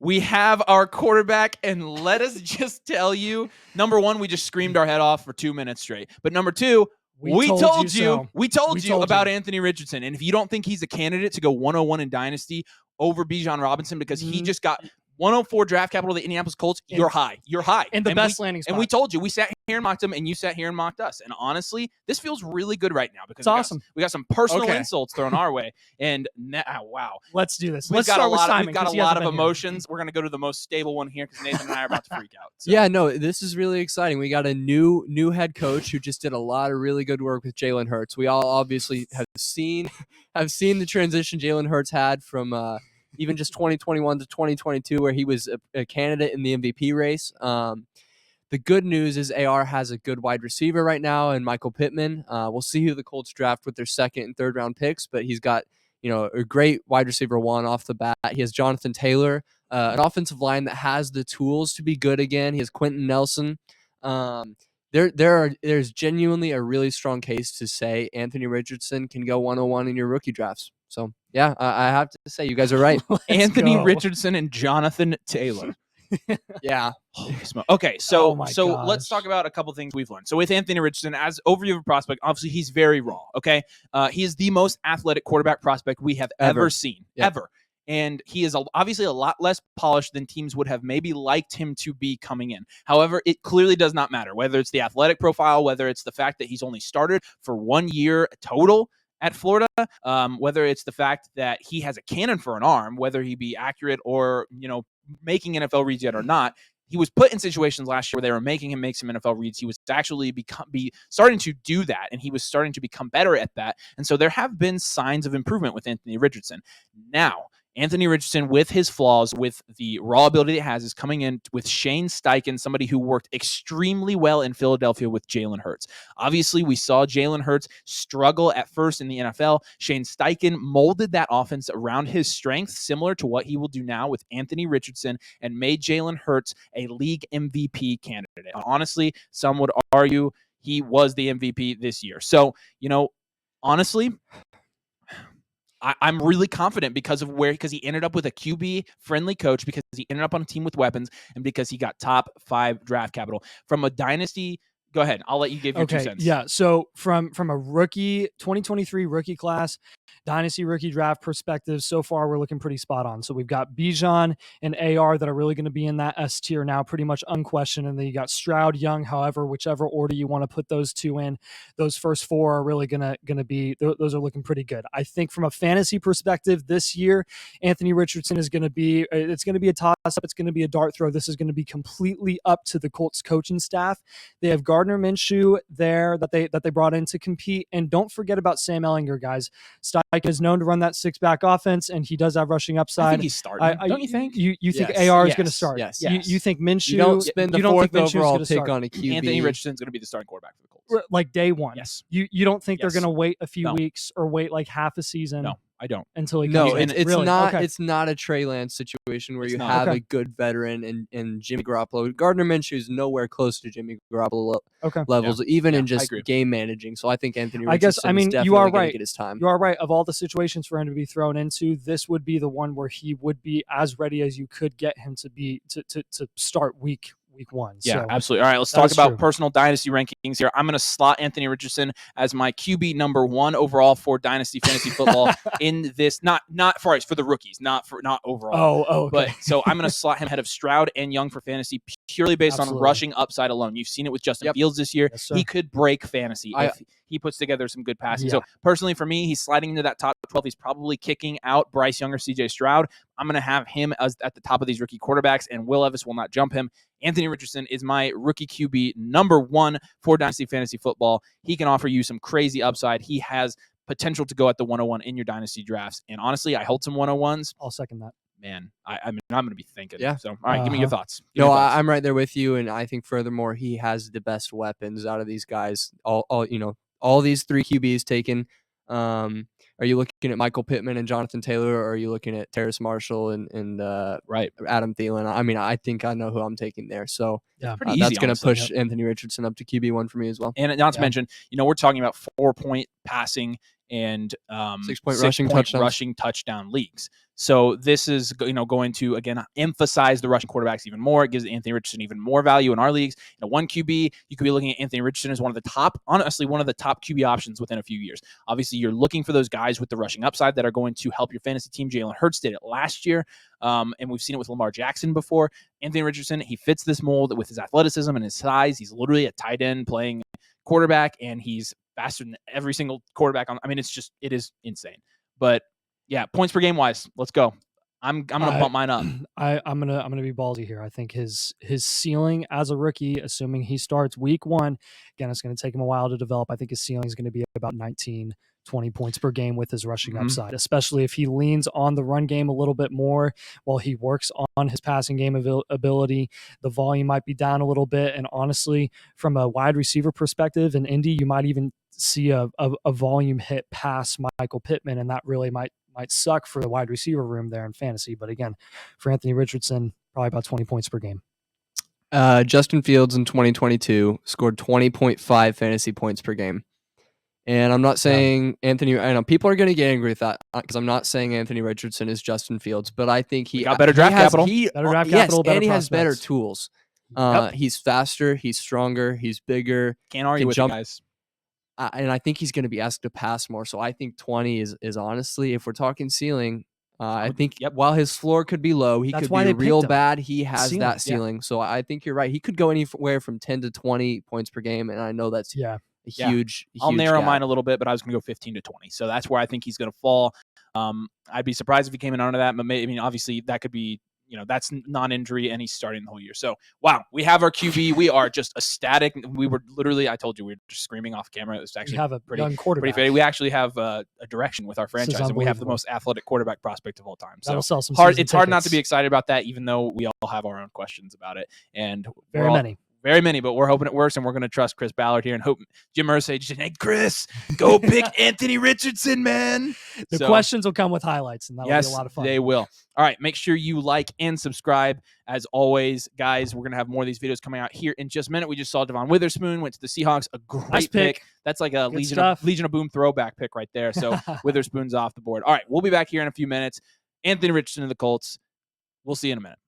we have our quarterback, and let us just tell you, number one, we just screamed our head off for 2 minutes straight. But number two, we told you about Anthony Richardson. And if you don't think he's a candidate to go 101 in Dynasty over Bijan Robinson because he just got 104 draft capital of the Indianapolis Colts, you're high. You're high. And the best landing spot. And we told you. We sat here and mocked him, and you sat here and mocked us. And honestly, this feels really good right now because we got some personal insults thrown our way. And wow. Let's do this. We've got a lot of emotions. We're going to go to the most stable one here because Nathan and I are about to freak out. So. Yeah, no, this is really exciting. We got a new head coach who just did a lot of really good work with Jalen Hurts. We all obviously have seen the transition Jalen Hurts had from even just 2021 to 2022, where he was a candidate in the MVP race. The good news is AR has a good wide receiver right now, and Michael Pittman. We'll see who the Colts draft with their second and third round picks, but he's got a great wide receiver one off the bat. He has Jonathan Taylor, an offensive line that has the tools to be good again. He has Quentin Nelson. There's genuinely a really strong case to say Anthony Richardson can go 101 in your rookie drafts. So, yeah, I have to say you guys are right. Anthony Richardson and Jonathan Taylor. Yeah. Okay, so let's talk about a couple things we've learned. So with Anthony Richardson, as overview of a prospect, obviously he's very raw, okay? He is the most athletic quarterback prospect we have ever seen, ever. And he is obviously a lot less polished than teams would have maybe liked him to be coming in. However, it clearly does not matter, whether it's the athletic profile, whether it's the fact that he's only started for 1 year total at Florida, whether it's the fact that he has a cannon for an arm, whether he be accurate or, making NFL reads yet or not. He was put in situations last year where they were making him make some NFL reads. He was actually starting to do that, and he was starting to become better at that. And so there have been signs of improvement with Anthony Richardson. Now, Anthony Richardson, with his flaws, with the raw ability that he has, is coming in with Shane Steichen, somebody who worked extremely well in Philadelphia with Jalen Hurts. Obviously, we saw Jalen Hurts struggle at first in the NFL. Shane Steichen molded that offense around his strengths, similar to what he will do now with Anthony Richardson, and made Jalen Hurts a league MVP candidate. Honestly, some would argue he was the MVP this year. So, honestly, I'm really confident because he ended up with a QB-friendly coach, because he ended up on a team with weapons, and because he got top 5 draft capital. From a dynasty, go ahead. I'll let you give your 2 cents. Yeah, so from a rookie, 2023 rookie class, dynasty rookie draft perspective, so far we're looking pretty spot on. So we've got Bijan and AR that are really going to be in that S tier now, pretty much unquestioned. And then you got Stroud, Young, however, whichever order you want to put those two in. Those first 4 are really going to be, those are looking pretty good. I think from a fantasy perspective this year, Anthony Richardson is going to be, it's going to be a toss-up. It's going to be a dart throw. This is going to be completely up to the Colts coaching staff. They have Gardner Minshew there that they brought in to compete. And don't forget about Sam Ehlinger, guys. Steichen is known to run that 6-back offense, and he does have rushing upside. I think he's starting. Don't you think? You think AR is going to start? Yes. You think Minshew? You don't spend the 4th overall pick on a QB. Anthony Richardson's going to be the starting quarterback for the Colts. Like day one. Yes. You don't think they're going to wait a few weeks or wait like half a season? No, I don't. Until he comes in. It's really? not. Okay. It's not a Trey Lance situation where you have a good veteran and Jimmy Garoppolo. Gardner Minshew is nowhere close to Jimmy Garoppolo levels, even in just game managing. So I think Anthony Richardson is definitely going to get his time. You are right. Of all the situations for him to be thrown into, this would be the one where he would be as ready as you could get him to be to start week 1. Yeah, so, absolutely. All right, let's talk about personal dynasty rankings here. I'm going to slot Anthony Richardson as my QB number 1 overall for dynasty fantasy football in this, not for the rookies, not overall. Oh, okay. But so I'm going to slot him ahead of Stroud and Young for fantasy purely based on rushing upside alone. You've seen it with Justin Fields this year. Yes, he could break fantasy if he puts together some good passing. So personally for me, he's sliding into that top 12. He's probably kicking out Bryce Young or CJ Stroud. I'm going to have him as at the top of these rookie quarterbacks, and Will Levis will not jump him. Anthony Richardson is my rookie QB number 1 for Dynasty Fantasy Football. He can offer you some crazy upside. He has potential to go at the 101 in your Dynasty drafts. And honestly, I hold some 101s. I'll second that. Man, I'm going to be thinking. Yeah. So, all right, give me your thoughts. I'm right there with you, and I think furthermore, he has the best weapons out of these guys. All these 3 QBs taken. Are you looking at Michael Pittman and Jonathan Taylor, or are you looking at Terrace Marshall and Adam Thielen? I mean, I think I know who I'm taking there. So that's going to push Anthony Richardson up to QB1 for me as well. And not to mention, we're talking about 4-point passing and 6-point rushing touchdown leagues. So this is going to again emphasize the rushing quarterbacks even more. It gives Anthony Richardson even more value in our leagues. In a 1 QB, you could be looking at Anthony Richardson as one of the top QB options within a few years. Obviously, you're looking for those guys with the rushing upside that are going to help your fantasy team. Jalen Hurts did it last year, and we've seen it with Lamar Jackson before. Anthony Richardson, he fits this mold with his athleticism and his size. He's literally a tight end playing quarterback, and he's faster than every single quarterback on. I mean, it is insane. But yeah, points per game wise, let's go. I'm gonna bump mine up. I'm gonna be ballsy here. I think his ceiling as a rookie, assuming he starts week 1, again, it's gonna take him a while to develop. I think his ceiling is gonna be about 19, 20 points per game with his rushing upside, especially if he leans on the run game a little bit more while he works on his passing game ability. The volume might be down a little bit, and honestly, from a wide receiver perspective in Indy, you might even see a volume hit past Michael Pittman, and that really might suck for the wide receiver room there in fantasy. But again, for Anthony Richardson, probably about 20 points per game. Justin Fields in 2022 scored 20.5 fantasy points per game. And I'm not saying Anthony, I know people are going to get angry with that because I'm not saying Anthony Richardson is Justin Fields, but I think he got better draft capital. And he has better tools. He's faster, he's stronger, he's bigger. Can't argue with you guys. And I think he's going to be asked to pass more. So I think 20 is honestly, if we're talking ceiling, I think while his floor could be low, he could be real bad. He has that ceiling. Yeah. So I think you're right. He could go anywhere from 10 to 20 points per game. And I know that's huge. I'll narrow mine a little bit, but I was going to go 15 to 20. So that's where I think he's going to fall. I'd be surprised if he came in under that, but obviously that could be, that's non-injury and he's starting the whole year. So, wow, we have our QB. We are just ecstatic. We were literally, I told you, we were just screaming off camera. It was actually we have a young quarterback. Pretty we actually have a direction with our franchise, and we have the most athletic quarterback prospect of all time. So it's hard not to be excited about that, even though we all have our own questions about it. And very many, but we're hoping it works, and we're going to trust Chris Ballard here and hope Jim Irsay just said, hey, Chris, go pick Anthony Richardson, man. The questions will come with highlights, and that'll be a lot of fun. They will. All right, make sure you like and subscribe. As always, guys, we're going to have more of these videos coming out here in just a minute. We just saw Devon Witherspoon went to the Seahawks. A great pick. That's like a Legion of Boom throwback pick right there. So Witherspoon's off the board. All right, we'll be back here in a few minutes. Anthony Richardson of the Colts. We'll see you in a minute.